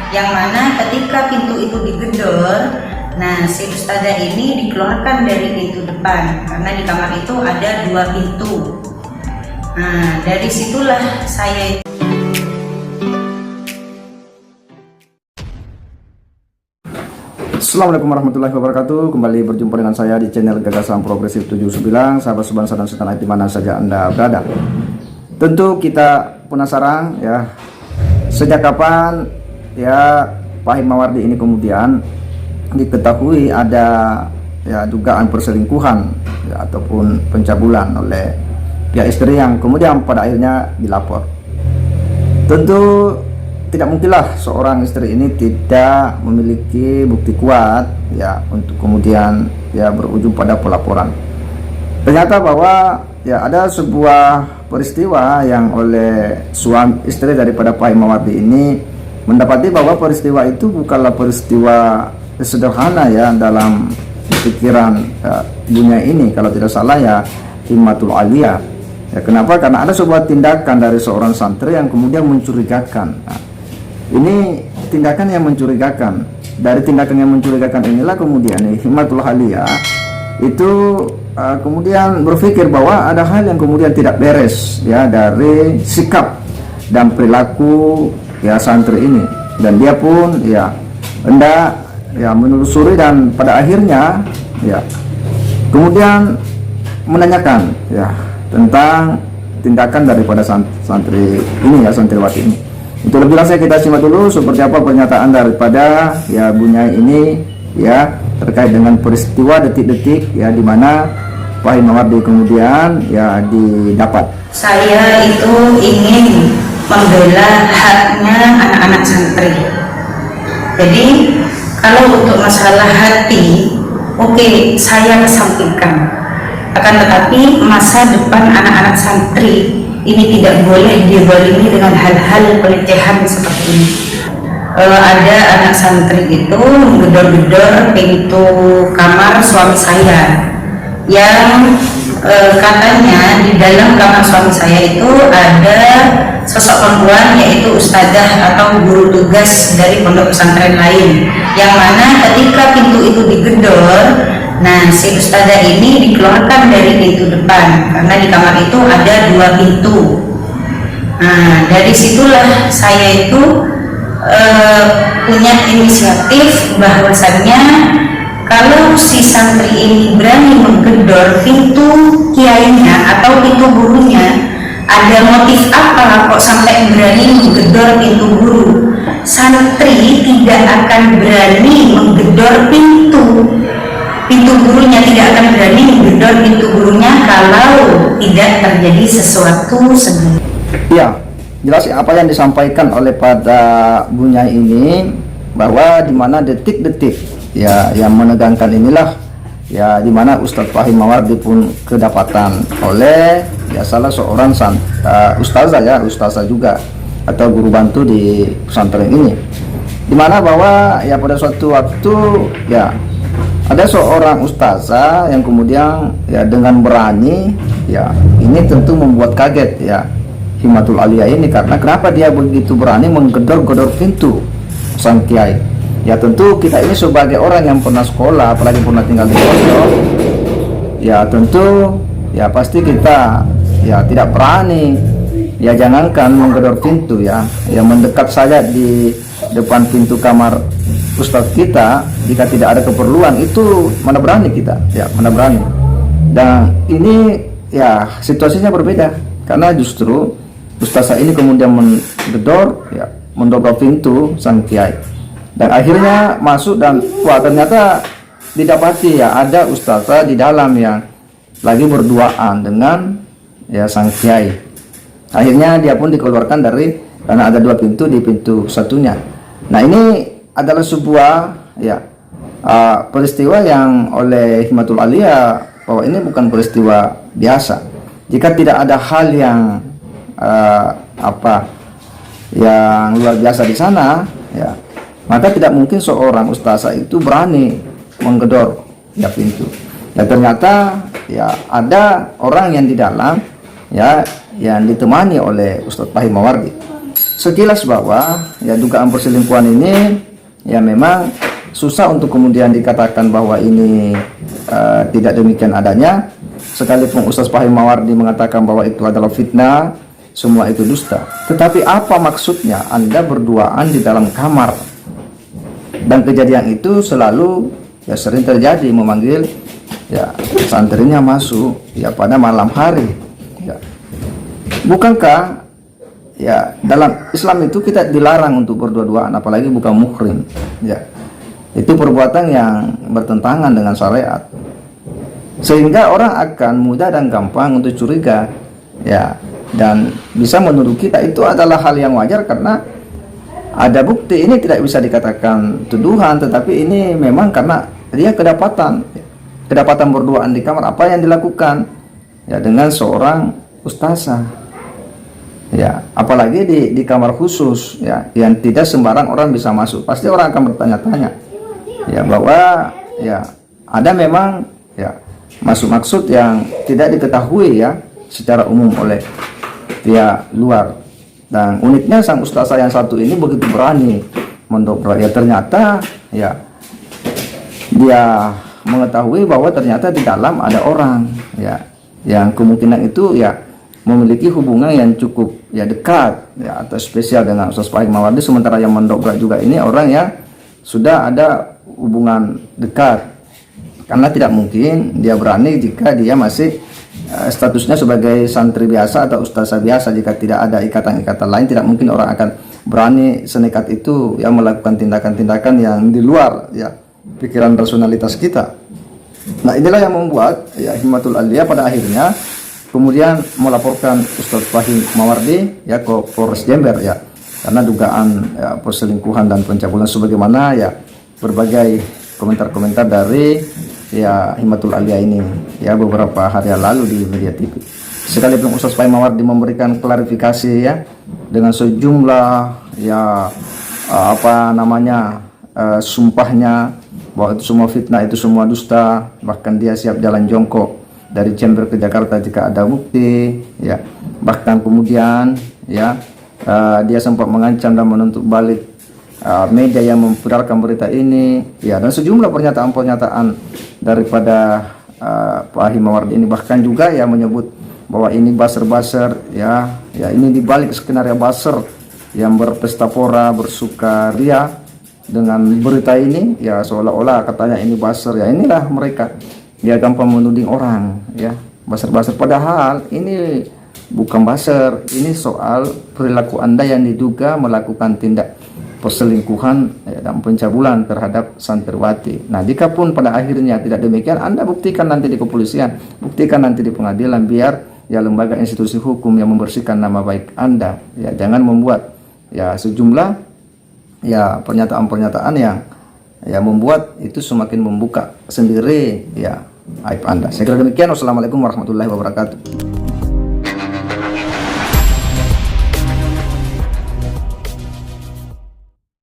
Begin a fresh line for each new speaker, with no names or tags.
yang mana ketika pintu itu digedor, nah si ustazah ini dikeluarkan dari pintu depan karena di kamar itu ada 2 pintu. Nah dari situlah saya
Assalamualaikum warahmatullahi wabarakatuh. Kembali berjumpa dengan saya di channel Gagasan Progresif 79. Sahabat sebangsa dan setanah di mana saja Anda berada. Tentu kita penasaran ya, sejak kapan ya Pak Hikmawardi ini kemudian diketahui ada ya dugaan perselingkuhan ya, ataupun pencabulan oleh pihak istri yang kemudian pada akhirnya dilapor. Tentu tidak mungkinlah seorang istri ini tidak memiliki bukti kuat ya untuk kemudian ya berujung pada pelaporan. Ternyata bahwa ya ada sebuah peristiwa yang oleh suami istri daripada Pak Hikmawardi ini mendapati bahwa peristiwa itu bukanlah peristiwa sederhana ya dalam pikiran dunia ini, kalau tidak salah ya himmatul aliyah. Ya, kenapa? Karena ada sebuah tindakan dari seorang santri yang kemudian mencurigakan. Nah, ini tindakan yang mencurigakan. Dari tindakan yang mencurigakan inilah kemudian himmatul aliyah itu kemudian berpikir bahwa ada hal yang kemudian tidak beres ya dari sikap dan perilaku ya santri ini, dan dia pun ya hendak ya menelusuri dan pada akhirnya ya kemudian menanyakan ya tentang tindakan daripada santri ini ya, santriwati ini. Untuk lebih lanjut kita simak dulu seperti apa pernyataan daripada ya Bunyai ini ya terkait dengan peristiwa detik-detik ya di mana Pak Hikmawardi kemudian ya didapat.
Saya itu ingin membela haknya anak-anak santri. Jadi kalau untuk masalah hati, oke, saya kesampingkan. Akan tetapi masa depan anak-anak santri ini tidak boleh dizalimi dengan hal-hal pelecehan seperti ini. Ada anak santri itu menggedor-gedor pintu kamar suami saya, yang katanya di dalam kamar suami saya itu ada sosok perempuan, yaitu ustazah atau guru tugas dari pondok pesantren lain, yang mana ketika pintu itu digedor, nah si ustazah ini dikeluarkan dari pintu depan karena di kamar itu ada 2 pintu. Nah dari situlah saya itu punya inisiatif bahwasannya kalau si santri ini berani menggedor pintu kiainya atau pintu gurunya, ada motif apa kok sampai berani menggedor pintu guru? Santri tidak akan berani menggedor pintu gurunya, tidak akan berani menggedor pintu gurunya kalau tidak terjadi sesuatu sebelumnya.
Ya, jelas apa yang disampaikan oleh pada Bunyai ini, bahwa di mana detik-detik ya yang menegangkan inilah ya di mana Ustadz Pak Hikmawardi pun kedapatan oleh ya salah seorang ustazah juga atau guru bantu di pesantren ini, di mana bahwa ya pada suatu waktu ya ada seorang ustazah yang kemudian ya dengan berani ya ini tentu membuat kaget ya himmatul aliyah ini, karena kenapa dia begitu berani menggedor-gedor pintu sang kiai. Ya tentu kita ini sebagai orang yang pernah sekolah, apalagi pernah tinggal di pondok, ya tentu ya pasti kita ya tidak berani ya, jangankan menggedor pintu ya mendekat saja di depan pintu kamar ustadz kita jika tidak ada keperluan, itu mana berani kita ya, mana berani. Dan ini ya situasinya berbeda, karena justru ustazah ini kemudian mendobrak pintu sang kiai, dan akhirnya masuk dan wah ternyata didapati ya ada ustazah di dalam yang lagi berduaan dengan ya sang kiai. Akhirnya dia pun dikeluarkan dari, karena ada 2 pintu, di pintu satunya. Nah ini adalah sebuah ya peristiwa yang oleh himmatul aliyah bahwa ini bukan peristiwa biasa. Jika tidak ada hal yang yang luar biasa di sana ya, maka tidak mungkin seorang ustazah itu berani menggedor ya pintu. Dan ternyata ya ada orang yang di dalam ya yang ditemani oleh Ustadz Pak Hikmawardi. sekilas bahwa ya dugaan perselingkuhan ini ya memang susah untuk kemudian dikatakan bahwa ini tidak demikian adanya. Sekalipun Ustaz Fahim Mawardi mengatakan bahwa itu adalah fitnah, semua itu dusta. Tetapi apa maksudnya Anda berduaan di dalam kamar? Dan kejadian itu selalu ya sering terjadi, memanggil ya santrinya masuk ya pada malam hari. Ya. Bukankah ya dalam Islam itu kita dilarang untuk berdua-duaan, apalagi bukan muhrim. Ya. Itu perbuatan yang bertentangan dengan syariat. Sehingga orang akan mudah dan gampang untuk curiga, ya, dan bisa menuduh kita itu adalah hal yang wajar karena ada bukti. Ini tidak bisa dikatakan tuduhan, tetapi ini memang karena dia kedapatan berduaan di kamar. Apa yang dilakukan ya dengan seorang ustazah, ya, apalagi di kamar khusus ya, yang tidak sembarang orang bisa masuk. Pasti orang akan bertanya-tanya ya bahwa ya ada memang ya maksud yang tidak diketahui ya secara umum oleh pihak luar. Dan uniknya sang ustazah yang satu ini begitu berani mendobrak, ya ternyata ya dia mengetahui bahwa ternyata di dalam ada orang ya yang kemungkinan itu ya memiliki hubungan yang cukup ya dekat ya atau spesial dengan Ustaz Fahim Mawardi, sementara yang mendobrak juga ini orang yang sudah ada hubungan dekat. Karena tidak mungkin dia berani jika dia masih statusnya sebagai santri biasa atau ustazah biasa. Jika tidak ada ikatan-ikatan lain, tidak mungkin orang akan berani senekat itu yang melakukan tindakan-tindakan yang di luar ya pikiran rasionalitas kita. Nah, inilah yang membuat ya Himmatul Aliyah pada akhirnya kemudian melaporkan Ustaz Fahim Mawardi ya ke Polres Jember ya karena dugaan ya, perselingkuhan dan pencabulan, sebagaimana ya berbagai komentar-komentar dari ya Himmatul Aliyah ini ya beberapa hari yang lalu di media TV. Sekalipun Ustaz Fahim Mawardi memberikan klarifikasi ya dengan sejumlah ya sumpahnya bahwa itu semua fitnah, itu semua dusta, bahkan dia siap jalan jongkok dari Jember ke Jakarta jika ada bukti ya. Bahkan kemudian ya dia sempat mengancam dan menuntut balik media yang memviralkan berita ini ya, dan sejumlah pernyataan-pernyataan daripada Pak Fahim Mawardi ini, bahkan juga ya menyebut bahwa ini buzzer ya ini dibalik skenario buzzer yang berpesta pora bersukaria dengan berita ini ya, seolah-olah katanya ini buzzer ya. Inilah mereka ya gampang menuding orang ya buzzer, padahal ini bukan buzzer, ini soal perilaku Anda yang diduga melakukan tindak perselingkuhan ya, dan pencabulan terhadap santriwati. Nah, jika pun pada akhirnya tidak demikian, Anda buktikan nanti di kepolisian, buktikan nanti di pengadilan, biar ya lembaga institusi hukum yang membersihkan nama baik Anda ya. Jangan membuat ya sejumlah ya pernyataan-pernyataan yang ya membuat itu semakin membuka sendiri ya aib Anda. Saya kira demikian. Wassalamualaikum warahmatullahi wabarakatuh.